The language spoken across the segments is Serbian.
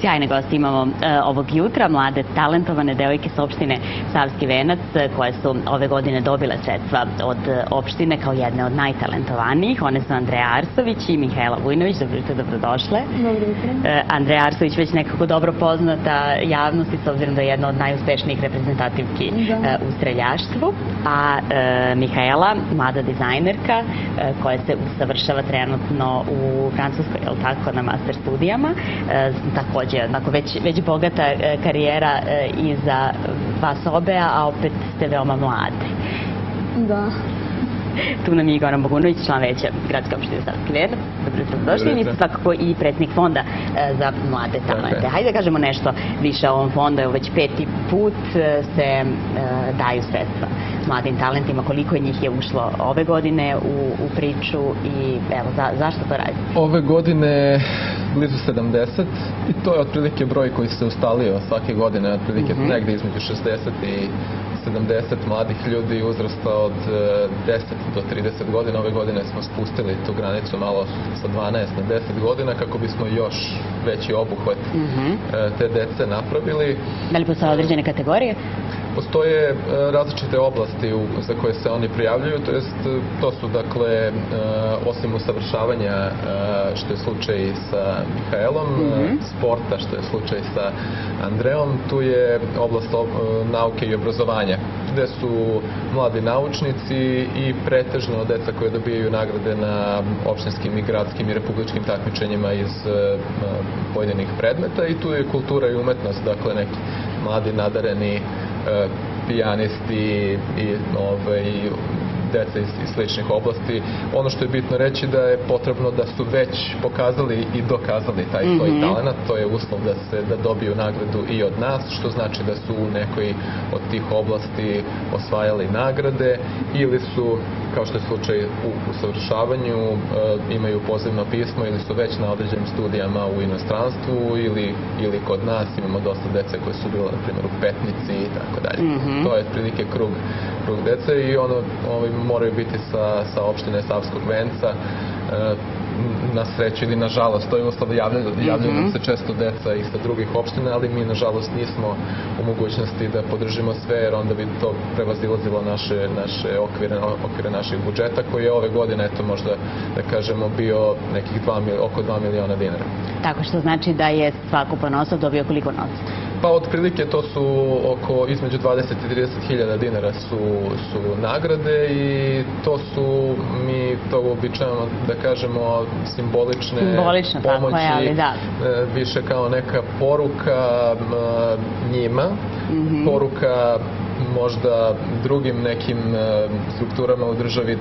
Sjajne goste imamo ovog jutra, mlade talentovane devojke s opštine Savski Venac, koje su ove godine dobile sredstva od opštine kao jedne od najtalentovanijih. One su Andreja Arsović i Mihajla Vujnović. Dobro jutro, dobrodošle. Dobro jutro. Andreja Arsović već nekako dobro poznata javnosti, s obzirom da je jedna od najuspešnijih reprezentativki u streljaštvu. A Mihajla, mlada dizajnerka koja se usavršava trenutno u Francuskoj, je li tako, na master studijama. Takođe, već bogata karijera iza vas obe, a opet ste veoma mlade. Da. Tu nam je Goran Bogunović, član veća Gradske opštine Savski Venac. Dobro jutro, došli. Vi ste svakako i predsjednik fonda za mlade talente. Hajde da kažemo nešto više o ovom fondu. Evo već 5. put se daju sredstva mladim talentima. Koliko njih je ušlo ove godine u priču i evo, zašto to radite? Ove godine blizu 70 i to je otprilike broj koji se ustalio svake godine, otprilike negde između 60 i 70 mladih ljudi uzrasta od 10 do 30 godina. Ove godine smo spustili tu granicu malo sa 12 na 10 godina kako bismo još veći obuhvat te dece napravili. Da li postoje određene kategorije? Postoje različite oblasti za koje se oni prijavljuju, to su dakle, osim usavršavanja što je slučaj sa Mihajlom, sporta što je slučaj sa Andreom, tu je oblast nauke i obrazovanja, gde su mladi naučnici i pretežno deca koje dobijaju nagrade na opštinskim i gradskim i republičkim takmičenjima iz pojedinih predmeta i tu je kultura i umetnost, dakle neki mladi nadareni pijanisti i deca iz sličnih oblasti. Ono što je bitno reći da je potrebno da su već pokazali i dokazali taj svoj talent. To je uslov da dobiju nagradu i od nas, što znači da su u nekoj od tih oblasti osvajali nagrade ili su, kao što je slučaj u usavršavanju, imaju pozivno pismo ili su već na određenim studijama u inostranstvu ili kod nas imamo dosta dece koje su bile, na primjer, u Petnici i tako dalje. To je otprilike krug dece i moraju biti sa opštine Savskog Venca. Na sreću ili nažalost, to je uslov, javljaju nam se često deca i sa drugih opština, ali mi nažalost nismo u mogućnosti da podržimo sve, jer onda bi to prevazilazilo naše okvire naših budžeta, koji je ove godine, eto možda da kažemo, bio nekih oko 2 miliona dinara. Tako što znači da je svako ponosov dobio koliko novca? Pa otprilike to su između 20 i 30 hiljada dinara su nagrade i to su, mi to uobičavamo da kažemo, simbolične pomoći, više kao neka poruka njima, poruka možda drugim nekim strukturama u državi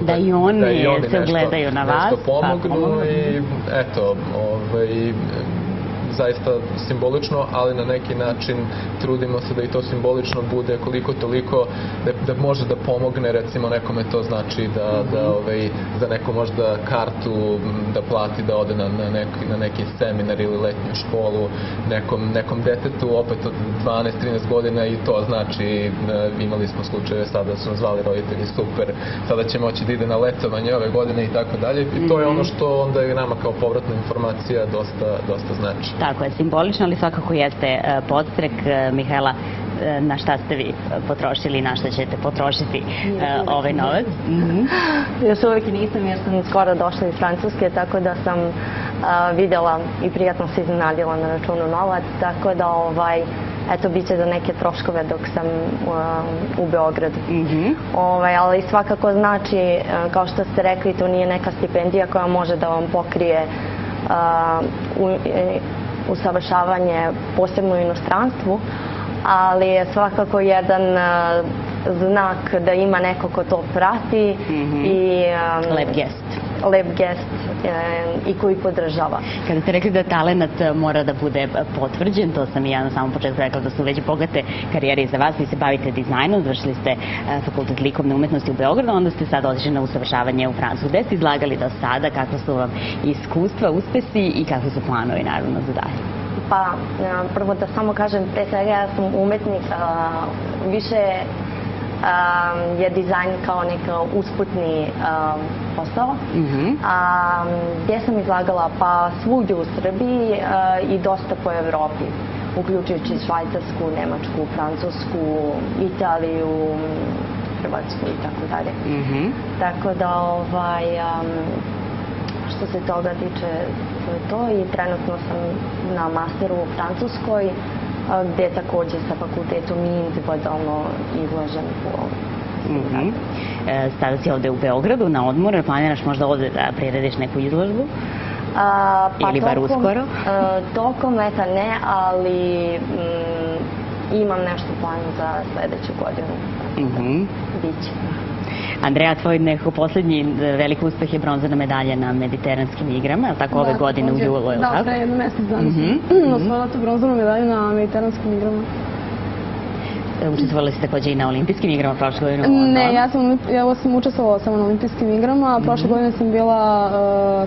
da i oni se ugledaju na vas, nešto pomognu i eto, zaista simbolično, ali na neki način trudimo se da i to simbolično bude koliko toliko da može da pomogne, recimo nekome to znači da za neku možda kartu da plati da ode na neki seminar ili letnju školu, nekom detetu opet od 12-13 godina i to znači, imali smo slučaje sada da su nas zvali roditelji, super, sada će moći da ide na letovanje ove godine i tako dalje i to je ono što onda je nama kao povratna informacija dosta znači. Tako je, simbolično, ali svakako jeste podstrek. Mihajla, na šta ste vi potrošili i na šta ćete potrošiti ovaj novac? Još uvijek nisam, jer sam skoro došla iz Francuske, tako da sam vidjela i prijatno se iznenadila na računu novac, tako da eto, bit će za neke troškove dok sam u Beogradu. Ali svakako znači, kao što ste rekli, to nije neka stipendija koja može da vam pokrije usavršavanje posebno u inostranstvu, ali je svakako jedan znak da ima neko ko to prati i lep gest i koji podržava. Kada ste rekli da talent mora da bude potvrđen, to sam i ja na samom početku rekla da su već bogate karijere iza vas, vi se bavite dizajnom, završili ste fakultet likovne umetnosti u Beogradu, onda ste sad otišli na usavršavanje u Francusku. Gde ste izlagali do sada, kakva su vam iskustva, uspesi i kakvi su planovi naravno za dalje? Pa, prvo da samo kažem, pre svega ja sam umetnik, više je dizajn kao neki usputni posao. Gdje sam izlagala? Pa svugdje u Srbiji i dosta po Evropi, uključujući Švajcarsku, Nemačku, Francusku, Italiju, Hrvatsku i tako dalje. Tako da, što se toga tiče, to je to i trenutno sam na masteru u Francuskoj, gdje također sa fakultetom individualno izlažem po ovom. Sada si ovde u Beogradu na odmor, planiraš možda ovde da prirediš neku izložbu? Ili bar uskoro? Tokom leta ne, ali imam nešto u planu za sledeću godinu. Biće. Andreja, tvoj nekako poslednji veliki uspeh je bronzana medalja na Mediteranskim igrama, ali tako ove godine u julu, je li tako? Da, pre jedno mesec dana sam osvojila tu bronzanu medalju na Mediteranskim igrama. Učestvovala si takođe i na olimpijskim igrama prošle godine? Ne, ja sam učestvovala samo na olimpijskim igrama. Prošle godine sam bila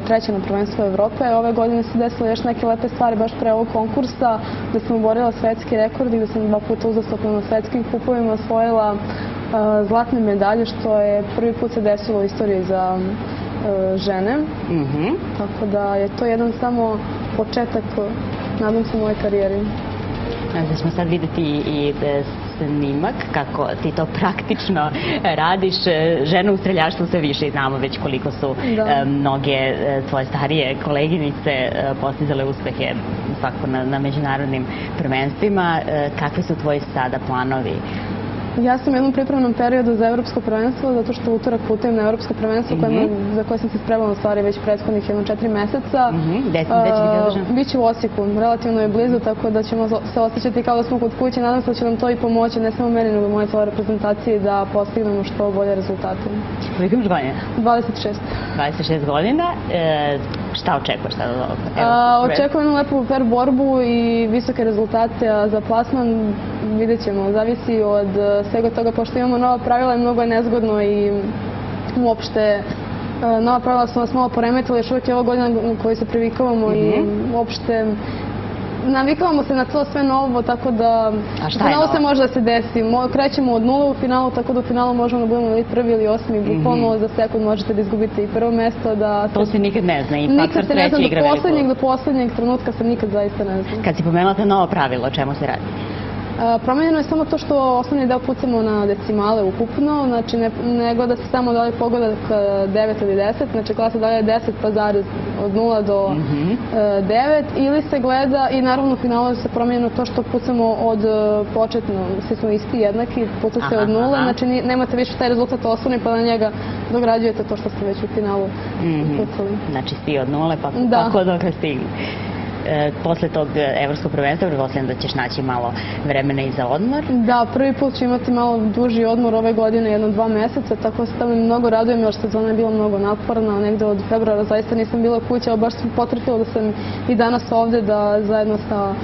treća na prvenstvu Evrope. Ove godine se desilo još neke lepe stvari baš pre ovog konkursa, gde sam oborila svetski rekord i gde sam 2 puta uzastopno na svetskim kupovima osvojila zlatne medalje, što je prvi put se desilo u istoriji za žene. Tako da je to jedan samo početak, nadam se, moje karijeri. Da ćemo sad videti i snimak kako ti to praktično radiš. Žene u streljaštvu sve više i znamo već koliko su mnoge tvoje starije koleginice postizale uspehe svakako na međunarodnim prvenstvima. Kakvi su tvoji sada planovi? Ja sam u jednom pripremnom periodu za evropsko prvenstvo, zato što utorak putujem na evropsko prvenstvo za koje sam se spremala u stvari već prethodnih 4 meseca. Gde će biti održano? Biće u Osijeku, relativno je blizu, tako da ćemo se osjećati kao da smo kod kuće. Nadam se da će nam to i pomoći, ne samo meni, nego moje celoj reprezentaciji, da postignemo što bolje rezultate. Koliko imaš godina? 26. 26 godina. Šta očekuješ sada od ovog? Očekujem jednu lepu fair borbu i visoke rezultate, a za plasman vidjet ćemo. Zavisi od svega toga, pošto imamo nova pravila i mnogo je nezgodno i uopšte nova pravila su nas malo poremetila, još uvijek je ova godina u kojoj se privikavamo i uopšte navikavamo se na to sve novo, tako da u finalu se može da se desi. Krećemo od nule u finalu, tako da u finalu možemo da budemo ili prvi ili osmi. Bukvalno za sekund možete da izgubite i prvo mesto. To se nikad ne zna i faktor sreće igra veliku ulogu. Do poslednjeg trenutka se nikad zaista ne zna. Kad si pomenula ta nova pravila, o čemu se radi? Promenjeno je samo to što osnovni deo pucamo na decimale ukupno, znači ne gleda se samo da li je pogodak 9 ili 10, znači gleda se da li je 10 pa zarez od 0 do 9, ili se gleda i naravno u finalu se promenjeno to što pucamo od početno, svi smo isti jednaki, puca se od 0, znači nemate više taj rezultat osnovni pa na njega dograđujete to što ste već u finalu pucali. Znači svi od 0 pa kako dok stigli. Posle tog evropskog prvenstva, pretpostavljam da ćeš naći malo vremena i za odmor. Da, prvi put ću imati malo duži odmor ove godine, 1-2 meseca, tako se tamo mnogo radujem, jer sezona je bila mnogo naporna, negde od februara zaista nisam bila kuća, ali baš sam potrefila da sam i danas ovde da zajedno sa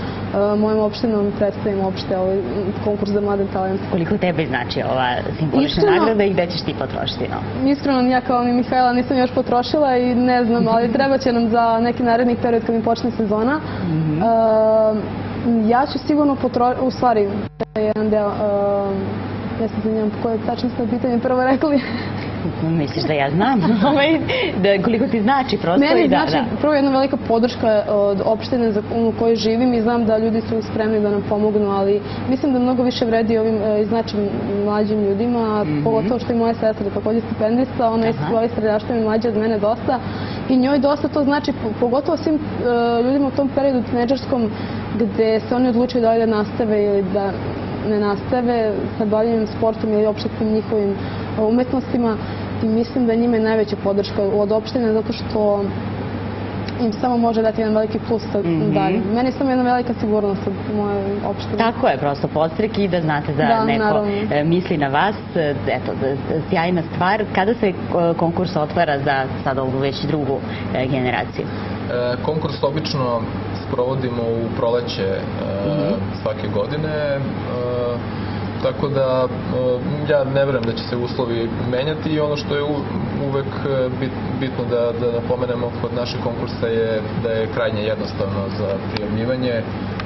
mojom opštinom predstavim uopšte ovaj konkurs za mlade talente. Koliko tebi znači ova simbolična nagrada i gde ćeš ti potrošiti? Iskreno, ja kao ni Mihajla nisam još potrošila i ne znam, ali treba će nam za neki naredni period kad mi počne sezona. Ja ću sigurno potrošiti, u stvari, jedan deo, ja se zanimam koje tačno ste pitanje prvo rekli. Misliš da ja znam koliko ti znači prosto? Meni znači prvo jedna velika podrška od opštine u kojoj živim i znam da ljudi su spremni da nam pomognu, ali mislim da mnogo više vredi ovim značim mlađim ljudima, pogotovo što i moja sestra je također stipendista, ona je se bavi streljaštvom i mlađa od mene dosta i njoj dosta to znači, pogotovo svim ljudima u tom periodu tinejdžerskom gde se oni odlučuju da nastave ili da ne nastave sa bavljenjem sportom ili uopšte tim njihovim umetnostima i mislim da njima je najveća podrška od opštine zato što im samo može dati jedan veliki plus dalje. Meni je samo jedna velika sigurnost od moje opštine. Tako je, prosto podstrek i da znate da neko misli na vas. Eto, sjajna stvar. Kada se konkurs otvara za sad ovu već drugu generaciju? Konkurs obično sprovodimo u proleće svake godine. Tako da ja ne verujem da će se uslovi menjati i ono što je uvek bitno da napomenemo kod našeg konkursa je da je krajnje jednostavno za prijavljivanje.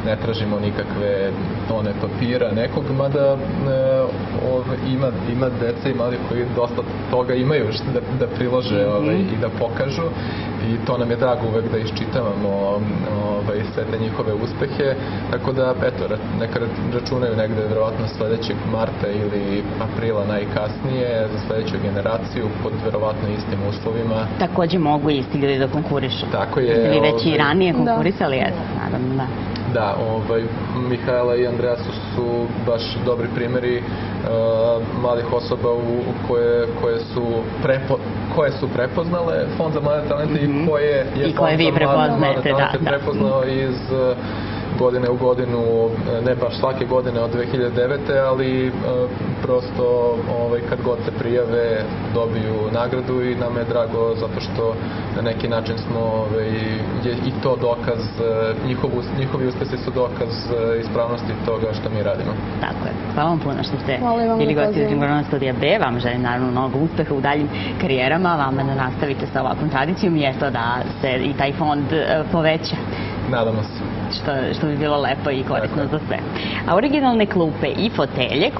ne tražimo nikakve tone papira nekog, mada ima deca i mladih koji dosta toga imaju da prilože i da pokažu, i to nam je drago uvek da iščitavamo sve te njihove uspehe, tako da eto, neka računaju negde verovatno sledećeg marta ili aprila najkasnije za sledeću generaciju pod verovatno istim uslovima. Takođe mogu isti ljudi da konkurišu. Tako je. Ste vi već i ranije konkurisali? Naravno, da. Da, Mihajla i Andreja su baš dobri primeri mladih osoba koje su prepoznale Fond za mlade talente i koje je Fond za mlade talente prepoznao iz godine u godinu, ne baš svake godine od 2009. ali prosto kad god se prijave dobiju nagradu i nam je drago zato što na neki način smo je i to dokaz, njihovi uspesi su dokaz ispravnosti toga što mi radimo. Tako je. Hvala vam puno što ste bili gosti u Zimborona studija B. Vam želim naravno mnogo uspeha u daljim karijerama, vama da nastavite sa ovakvom tradicijom i eto da se i taj fond poveća. Nadamo se. Što bi bilo lepo i korisno za sve. A originalne klupe i fotelje